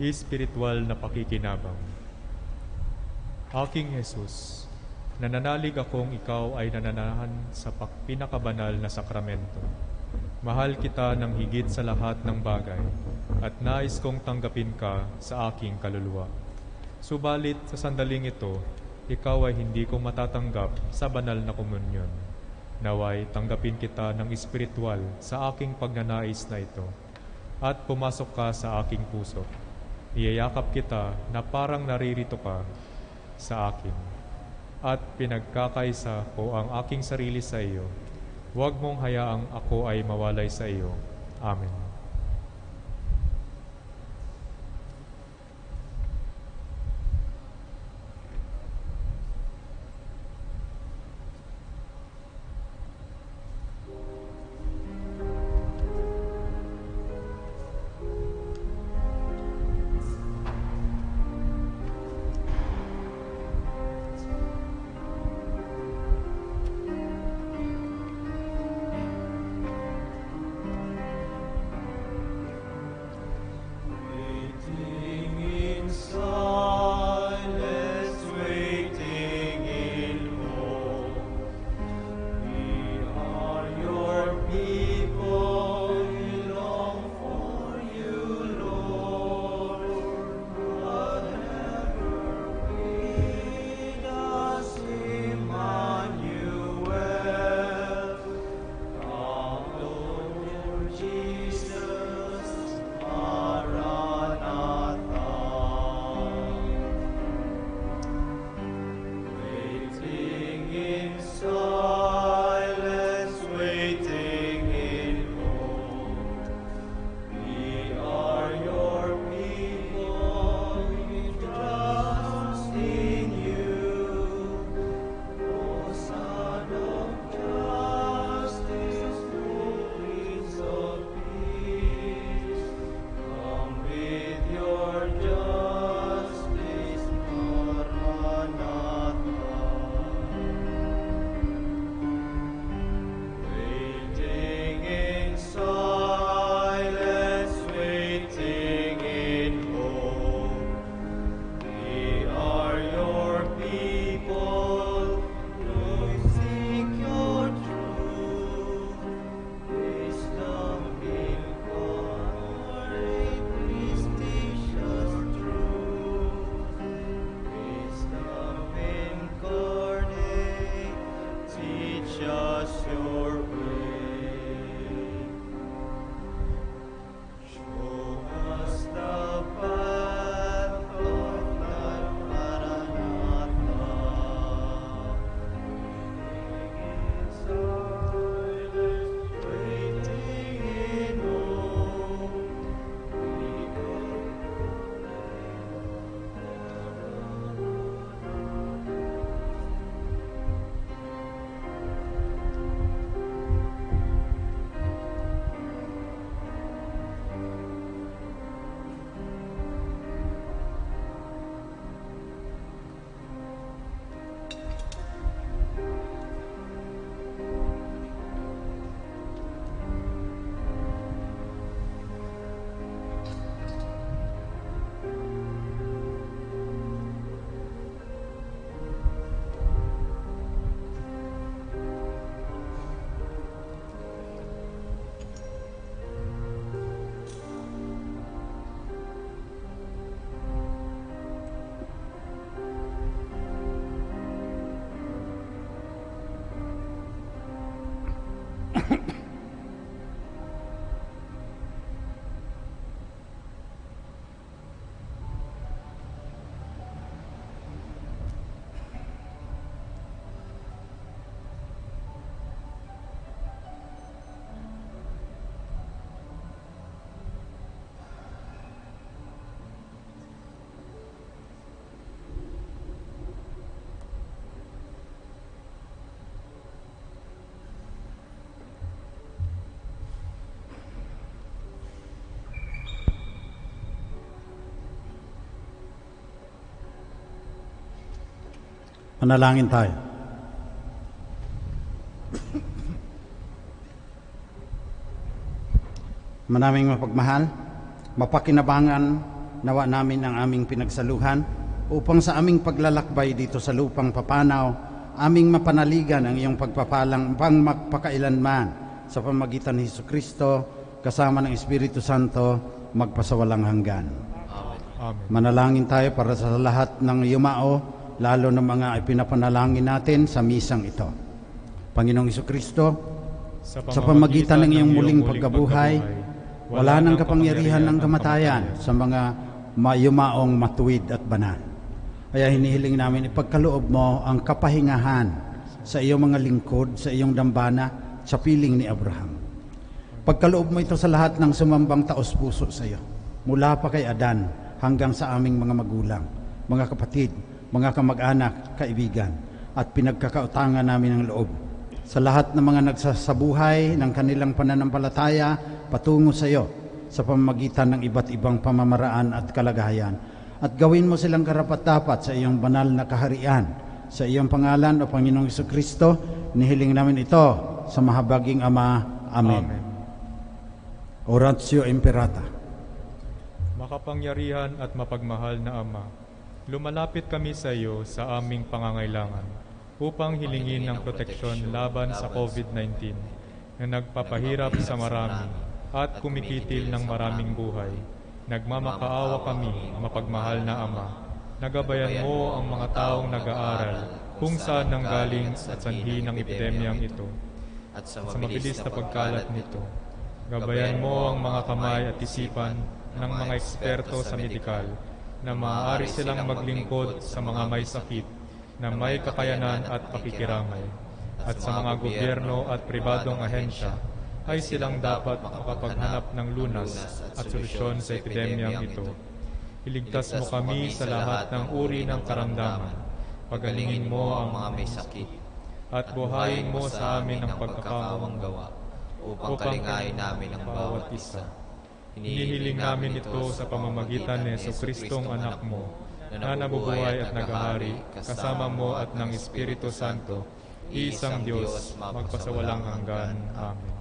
Espiritual na pakikinabang. Aking Jesus, nananalig akong ikaw ay nananahan sa pinakabanal na sakramento. Mahal kita ng higit sa lahat ng bagay at nais kong tanggapin ka sa aking kaluluwa. Subalit sa sandaling ito, ikaw ay hindi ko matatanggap sa banal na komunyon. Naway tanggapin kita ng espiritual sa aking pagnanais na ito at pumasok ka sa aking puso. Iyayakap kita na parang naririto ka sa akin at pinagkakaisa ko ang aking sarili sa iyo. Huwag mong hayaang ako ay mawalay sa iyo. Amen. Manalangin tayo. Manaming mapagmahal, mapakinabangan nawa namin ang aming pinagsaluhan upang sa aming paglalakbay dito sa lupang papanaw, aming mapanaligan ang iyong pagpapalang pang magpakailanman sa pamagitan ni Jesucristo kasama ng Espiritu Santo magpasawalang hanggan. Amen. Manalangin tayo para sa lahat ng yumao, lalo ng mga ipinapanalangin natin sa misang ito. Panginoong Jesucristo, sa pamagitan ng iyong muling pagkabuhay, wala nang kapangyarihan ng kamatayan sa mga mayumaong matuwid at banal. Kaya hinihiling namin ipagkaloob mo ang kapahingahan sa iyong mga lingkod, sa iyong dambana, sa piling ni Abraham. Pagkaloob mo ito sa lahat ng sumambang taos-puso sa iyo, mula pa kay Adan hanggang sa aming mga magulang, mga kapatid, mga kamag-anak, kaibigan, at pinagkakautangan namin ng loob. Sa lahat ng mga nagsasabuhay ng kanilang pananampalataya patungo sa iyo sa pamamagitan ng iba't ibang pamamaraan at kalagayan, at gawin mo silang karapat-dapat sa iyong banal na kaharian. Sa iyong pangalan, o Panginoong Jesucristo, nihiling namin ito sa mahabaging Ama. Amen. Amen. Oratio Imperata. Makapangyarihan at mapagmahal na Ama, lumalapit kami sa iyo sa aming pangangailangan upang hilingin ng proteksyon laban sa COVID-19 na nagpapahirap sa marami at kumikitil ng maraming buhay. Nagmamakaawa kami, mapagmahal na Ama. Nagabayan mo ang mga taong nag-aaral kung saan nanggaling at sanhi ng epidemyang ito at sa mabilis na pagkalat nito. Gabayan mo ang mga kamay at isipan ng mga eksperto sa medikal na maaari silang maglingkod sa mga may sakit na may kakayanan at pakikiramay. At sa mga gobyerno at pribadong ahensya ay silang dapat makapaghanap ng lunas at solusyon sa epidemyang ito. Iligtas mo kami sa lahat ng uri ng karamdaman. Pagalingin mo ang mga may sakit at buhayin mo sa amin ang pagkakawang gawa upang kalingayin namin ang bawat isa. Hinihiling namin ito sa pamamagitan ni Jesucristong anak mo, na nabubuhay at naghahari, kasama mo at ng Espiritu Santo, isang Diyos, magpasawalang hanggan. Amen.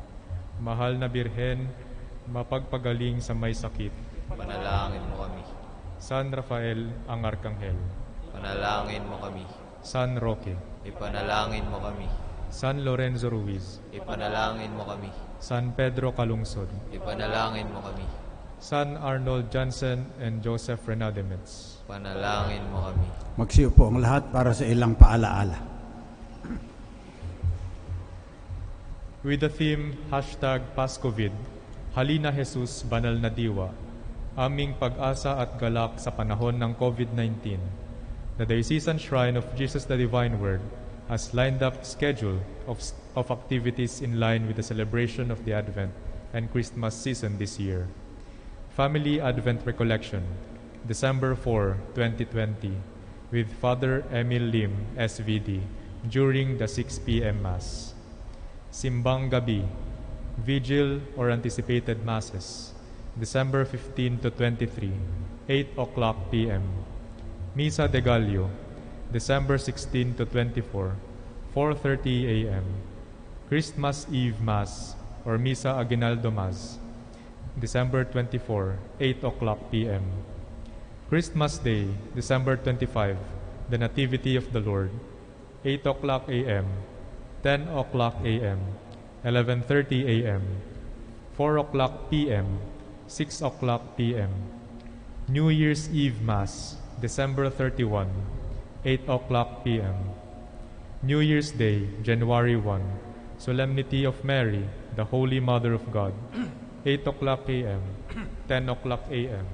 Mahal na Birhen, mapagpagaling sa may sakit. Panalangin mo kami. San Rafael ang Arkanghel. Panalangin mo kami. San Roque. Ipanalangin mo kami. San Lorenzo Ruiz. Ipanalangin mo kami. San Pedro Calungsod. Ipanalangin mo kami. San Arnold Jansen and Joseph Renademetz. Panalangin mo kami. Magsiupo ang lahat para sa ilang paalaala. With the theme #Pascovid, Halina Jesus, Banal na Diwa, aming pag-asa at galak sa panahon ng COVID-19, the Diocesan Shrine of Jesus the Divine Word has lined up schedule of activities in line with the celebration of the Advent and Christmas season this year. Family Advent Recollection, December 4, 2020, with Father Emil Lim, SVD, during the 6 p.m. Mass. Simbang Gabi, Vigil or Anticipated Masses, December 15 to 23, 8 o'clock p.m. Misa de Gallo, December 16 to 24, 4:30 a.m. Christmas Eve Mass or Misa Aguinaldo Mass, December 24, 8 o'clock p.m. Christmas Day, December 25, the Nativity of the Lord, 8 o'clock a.m., 10 o'clock a.m., 11:30 a.m., 4 o'clock p.m., 6 o'clock p.m. New Year's Eve Mass, December 31, 8 o'clock p.m. New Year's Day, January 1, Solemnity of Mary, the Holy Mother of God, 8 o'clock a.m., 10 o'clock a.m.,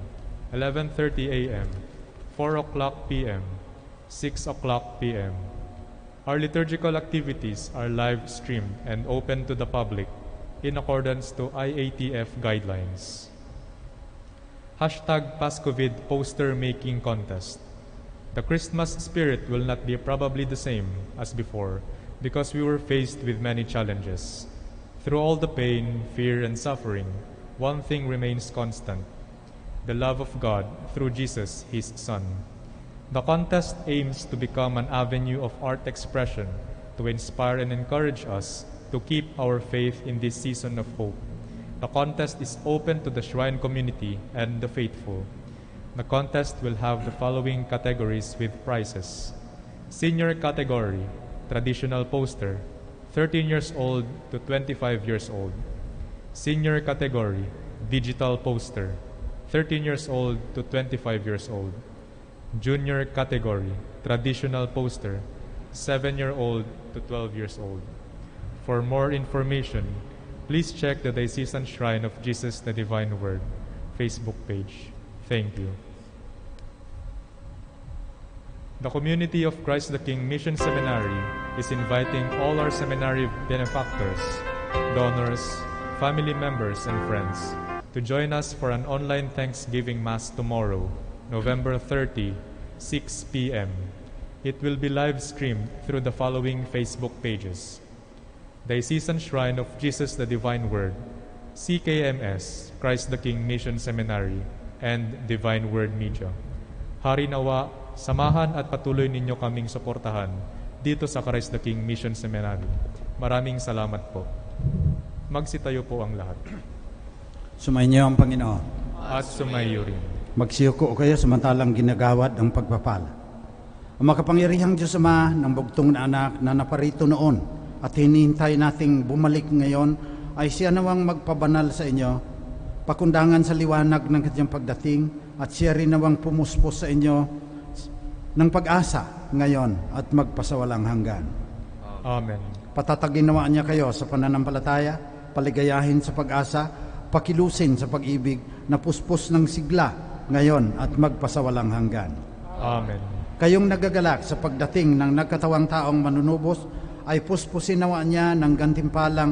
11:30 a.m., 4 o'clock p.m., 6 o'clock p.m. Our liturgical activities are live streamed and open to the public in accordance to IATF guidelines. #Pascovid Poster Making Contest. The Christmas spirit will not be probably the same as before because we were faced with many challenges. Through all the pain, fear, and suffering, one thing remains constant: the love of God through Jesus, His Son. The contest aims to become an avenue of art expression to inspire and encourage us to keep our faith in this season of hope. The contest is open to the Shrine community and the faithful. The contest will have the following categories with prizes. Senior category, traditional poster, 13 years old to 25 years old. Senior category, digital poster, 13 years old to 25 years old. Junior category, traditional poster, 7-year-old to 12 years old. For more information, please check the Diocesan Shrine of Jesus the Divine Word Facebook page. Thank you. The Community of Christ the King Mission Seminary is inviting all our seminary benefactors, donors, family members, and friends to join us for an online Thanksgiving Mass tomorrow, November 30, 6 p.m. It will be live streamed through the following Facebook pages: Diocesan Shrine of Jesus the Divine Word, CKMS, Christ the King Mission Seminary, and Divine Word Media. Hari nawa, samahan at patuloy ninyo kaming suportahan dito sa Christ the King Mission Seminary. Maraming salamat po. Magsitayo po ang lahat. Sumainyo ang Panginoon. At sumayo rin. Magsiyuko kayo samantalang ginagawad ang pagpapala. Ang makapangyarihang Diyos Ama ng bugtong na anak na naparito noon at hinihintay nating bumalik ngayon ay siya nawang magpabanal sa inyo, pakundangan sa liwanag ng kanyang pagdating, at siya rin nawang pumuspos sa inyo ng pag-asa ngayon at magpasawalang hanggan. Amen. Patatagin nawa niya kayo sa pananampalataya, paligayahin sa pag-asa, pakilusin sa pag-ibig na puspos ng sigla ngayon at magpasawalang hanggan. Amen. Kayong nagagalak sa pagdating ng nagkatawang taong manunubos ay puspusin nawa niya ng gantimpalang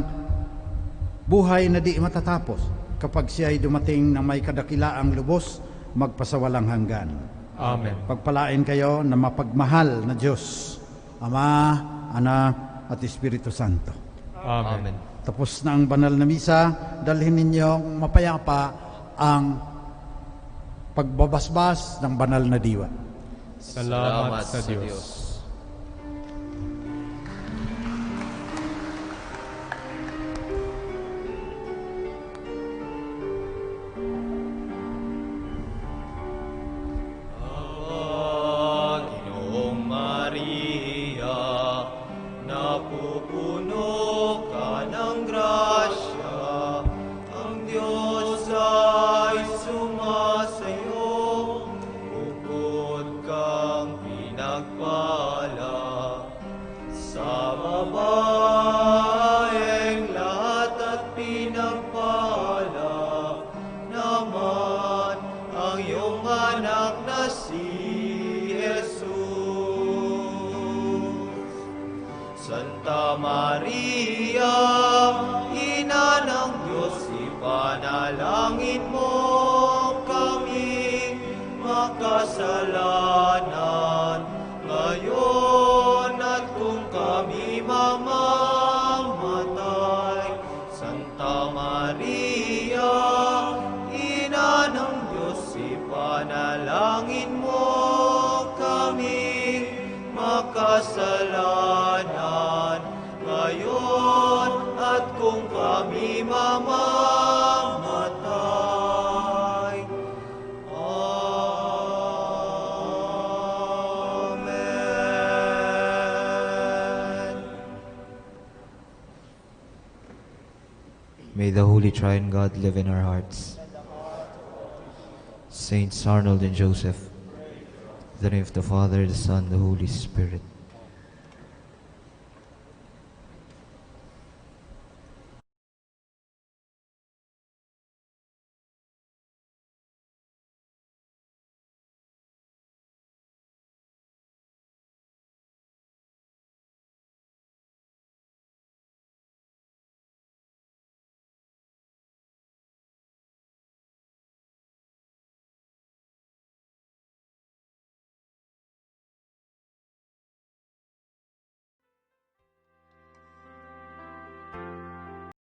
buhay na di matatapos kapag siya ay dumating na may kadakilaang lubos, magpasawalang hanggan. Amen. Pagpalain kayo na mapagmahal na Diyos, Ama, Anak, at Espiritu Santo. Amen. Tapos na ang banal na misa, dalhin ninyo mapayapa ang pagbabasbas ng banal na diwa. Salamat sa Diyos. Ginoong Maria, napupuno ka ng grasya, ang Diyos ay sumasayo, bukod kang pinagpala. Sa babaeng lahat at pinagpala naman ang iyong anak na si Jesus. Santa Maria, Ina ng Diyos, ipanalangin mo kami makasalanan ngayon at kung kami mamamatay. Santa Maria, Ina ng Diyos, ipanalangin mo kami makasalanan ngayon at kung kami mamamatay. Amen. May the Holy Triune God live in our hearts. Saints Arnold and Joseph, in the name of the Father, the Son, the Holy Spirit.